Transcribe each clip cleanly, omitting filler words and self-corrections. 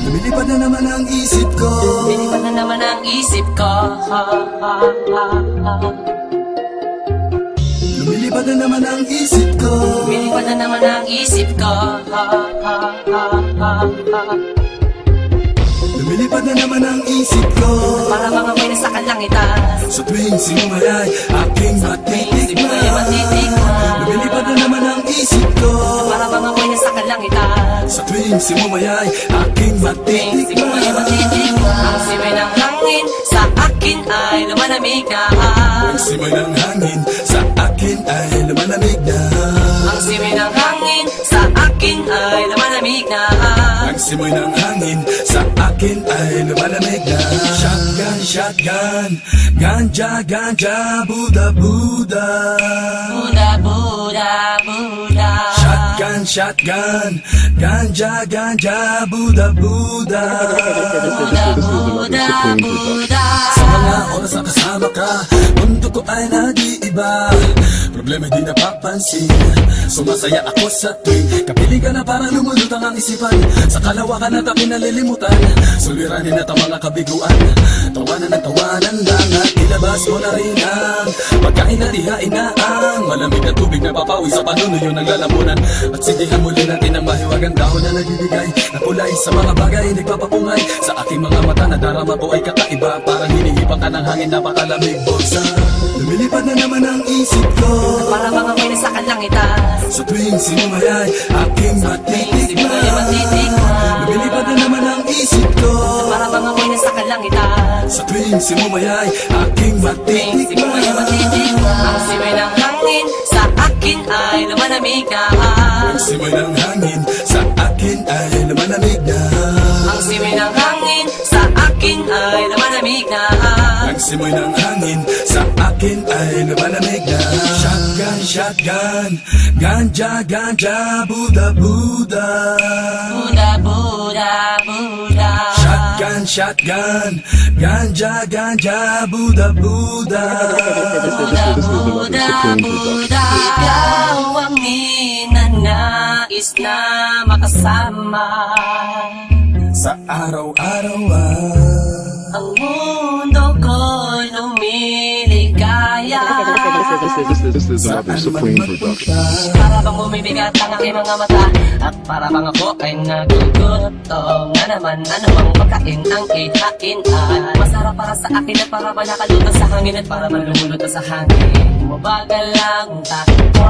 Lumilipad na naman ang isip ko. Lumilipad na naman ang isip ko. Lumilipad na naman ang isip ko. Lumilipad na naman ang isip ko. Lumilipad na naman ang isip ko. Para mga amoy na sa kalangitan. Sa tuwing sinumayay aking matitikman. Lumilipad na naman ang isip ko. Para mga amoy na sa kalangitan. Sa tuwing sinumayay aking matitikman. Ang simoy ng hangin sa akin ay lumalamig na. Ang simoy ng hangin sa akin ay lumalamig na. Ang simoy ng hangin sa akin ay lumalamig na. Ang simoy ng hangin sa akin ay lumalamig na. Shotgun, shotgun, ganja, ganja, Buddha, Buddha. Buddha, Buddha, Buddha. Shotgun, shotgun, ganja, ganja, Buddha, Buddha. Buddha, Buddha, Buddha. Sa mga oras na kasama ka, mundo ko ay nag-iiba. Problema di napapansin. Sumasaya ako sa tuwing kapiling ka na parang lumulutang ang isipan. Sa kalawakan at aking nalilimutan, suliranin at ang mga kabiguan. Tawanan ng tawanan lang at ilabas mo na rin ang pagkain at ihain na ang malamig na tubig na papawi sa panunuyo ng lalamunan. At sindihan muli natin ang mahiwagang dahon na nagbibigay na kulay sa mga bagay nagpapapungay. Sa aking mga mata na darama ko ay kakaiba. Parang hinihipan ka ng hangin, napakalamig bulsa. Lumilipad na naman ang isip ko. Para mga amoy na sa kalangitan. Sa tuwing sinumayay aking matitikman. Lumilipad na naman ang isip ko. Para mga amoy na sa kalangitan. Sa tuwing sinumayay aking matitikman. Ang simoy ng hangin sa akin ay lumalamig na. Ang simoy ng hangin sa akin ay lumalamig na. Ang simoy ng hangin sa akin ay lumalamig na. Ang simoy ng hangin sa akin ay lumalamig na. Shotgun, shotgun, ganja, ganja, Buddha, Buddha. Buddha, Buddha, Buddha. Shotgun, shotgun, ganja, ganja, Buddha, Buddha. Buddha, Buddha, Buddha. Ikaw ang ninanais na makasama. Sa araw-araw Ang mundo ko'y lumiligaya. This is another Supreme production. Para bang bumibigat ang aking mga mata, at para bang ako ay nagugutom na naman. Ano bang pagkain ang ihain ay masarap para sa akin, at para ba nakalutas sa hangin, at para man lumulutas sa hangin. Mabagal lang takbo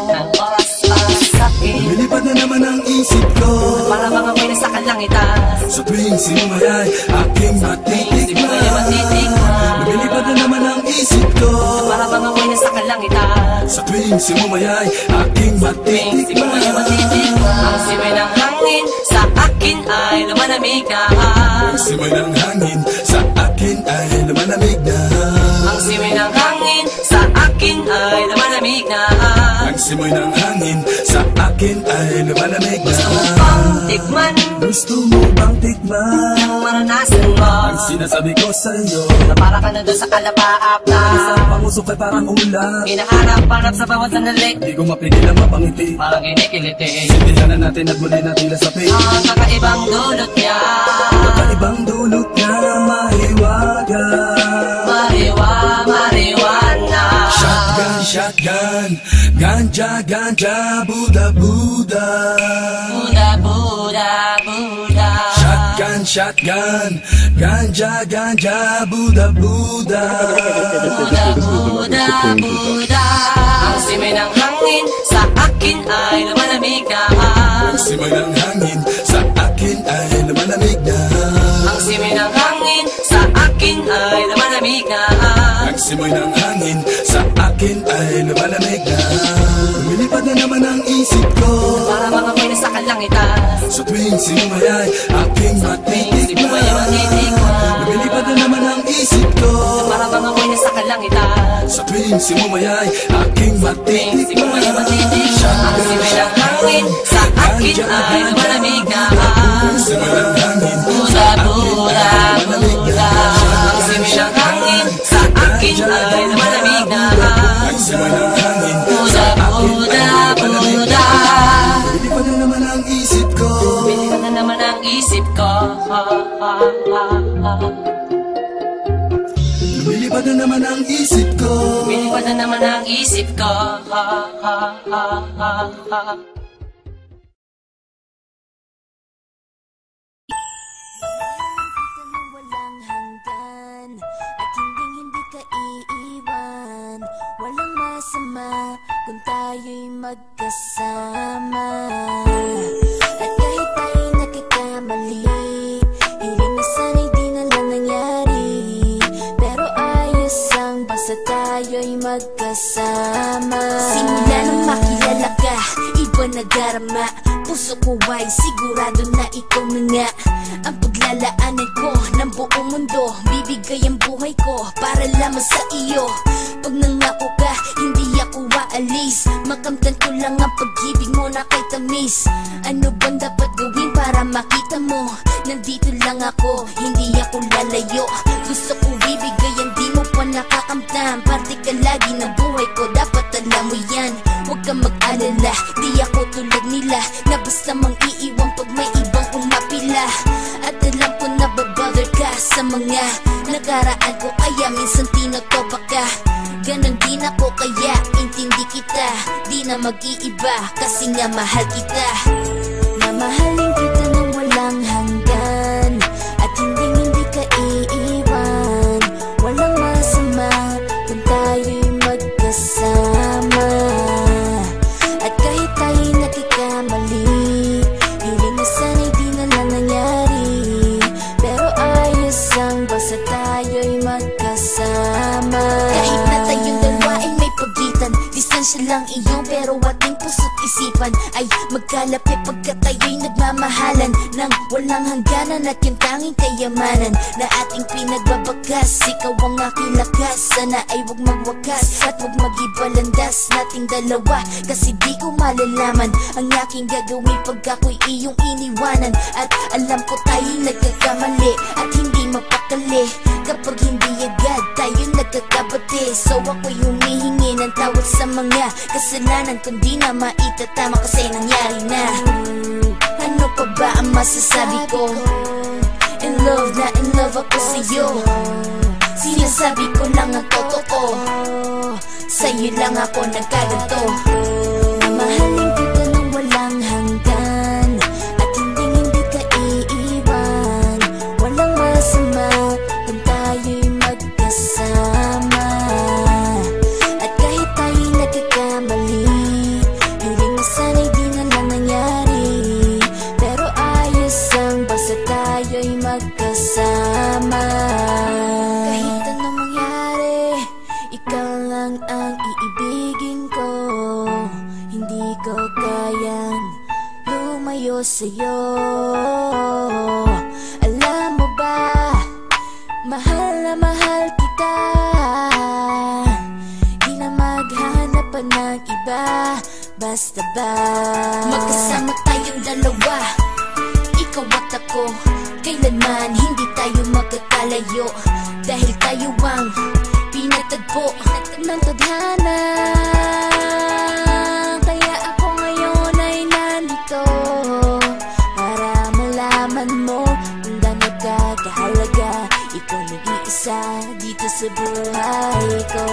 ng oras para sa akin. lumilipad na naman ang isip ko. Para bang amoy na sa kalangitan. Sa tuwing sinumayay aking matitikman. Lumilipad na naman ang isip ko. Para bang amoy na sa kalangitan. Sa tuwing sinumayay aking matitikman. Ang simoy ng hangin sa akin ay lumalamig na. Ang simoy ng hangin sa akin ay lumalamig na. Ang simoy ng hangin sa akin ay lumalamig na. Ang simoy ng hangin sa akin ay lumalamig na. Gusto mo bang tikman? Gusto mo bang tikman Ang maranasan mo? ang sinasabi ko sa'yo? Na para ka na doon sa kalapaap na Isang pangusok ay parang ulan. hinahanap-hanap sa bawat sandali. Di ko mapigil ang mapangiti. Parang kinikiliti. Sindihan na natin at muli natin lasapin. Ang kakaibang dulot niya. Kakaibang dulot niya mahiwaga. Marijuana. Shotgun, shotgun, ganja, ganja, Buddha, Buddha. Buddha, Buddha, Buddha. Shotgun, shotgun, ganja, ganja, Buddha, Buddha. Buddha, Buddha, Buddha. Ang simoy ng hangin sa akin ay lumalamig na. Ang simoy ng hangin sa akin ay lumalamig na. Ang simoy ng hangin sa akin ay lumalamig na. Ang simoy ng hangin sa akin ay lumalamig na. Lumilipad na naman ang isip ko. Para mga amoy na sa kalangitan. Sa tuwing sinumayay aking matitikman. Lumilipad na naman ang isip ko. Para mga amoy na sa kalangitan. langita. Sa tuwing simumayay aking Sigumay matitikman. matitikman. Ang simoy ng hangin sa akin ay malamig na. Simoy ng hangin Buda, buda, buda. Ang simoy ng hangin sa akin ay malamig na. ang simoy ng hangin Buda, buda, buda. Lumilipad na naman ang isip ko. Lumilipad na naman ang isip ko. Lumilipad na naman ang isip ko. Lumilipad na naman ang isip ko. Walang hanggan at hindi ka iiwan. Walang masama kung tayo'y magkasama. At kahit tayo'y nagkakamali, hiling na sana'y di na lang nangyari. Pero ayos ang basta tayo'y magkasama. Simula nang makilala ka, iba nagarama. Puso ko ay sigurado na ikaw na nga ang paglalaanan ko ng buong mundo. Bibigay ang buhay ko para lamang sa iyo. Pag nangako ka, hindi ako aalis. Makamtan ko lang ang pag-ibig mo na kay tamis. Ano bang dapat gawin para makita mo? Nandito lang ako, hindi ako lalayo. Gusto ko bibigay ang di mo pa nakakamtan. Parte ka lagi ng buhay ko, dapat alam mo yan. Huwag kang mag-alala, di ako tulad nila na basta mang iiwan pag may ibang umapila. At alam ko na babother ka sa mga nakaraan ko, kaya minsan tinotopa ka. Ganon din ako kaya intindi kita. Di na mag-iiba kasi nga mahal kita. Mamahalin kita ng walang hanggan at hindi ka iiwan. Walang masama kung tayo'y magkasama. At kahit tayo'y nagkakamali, hiling na sana'y di na lang nangyari. Pero ayos ang basta tayo'y magkasama. Kahit na tayong dalawa ay may pagitan, distansya lang iyon pero ating puso't isipan ay magkalapit pagkat tayo'y nagmamahalan ng walang hangganan. At yung tanging kayamanan na ating pinagbabakas, ikaw ang aking lakas. Sana ay huwag magwakas at huwag mag-ibalandas nating dalawa. Kasi di ko malalaman ang aking gagawin pag ako'y iyong iniwanan. At alam ko tayo'y nagkakamali at hindi mapakali kapag hindi agad tayo nagkakabati. So ako'y humihingi ng tawad sa mga kasalanan kung di na maitatama kasi nangyari na. Ano pa ba ang masasabi ko? In love na in love ako sa'yo. Sinasabi ko lang ang totoo, sa'yo lang ako nagkaganto. Mamahalin kita ng walang hanggan at hindi ka iiwan. Walang masama kung tayo'y magkasama. At kahit tayo'y nagkakamali, hiling na sana'y di na lang nangyari. Pero ayos ang basta tayo'y magkasama. Kahit anong mangyari, ikaw lang ang iibigin ko. Hindi ko kayang lumayo sa'yo. Alam mo ba, mahal na mahal kita. Di na maghanap pa ng iba. Basta ba magkasama tayong dalawa, ikaw at ako, kailanman hindi tayo magkakalayo. Dahil tayo ang pinatagpo ng tadhana. Kaya ako ngayon ay nandito para malaman mo kung gaano ka kahalaga. Ikaw nag-iisa dito sa buhay ko.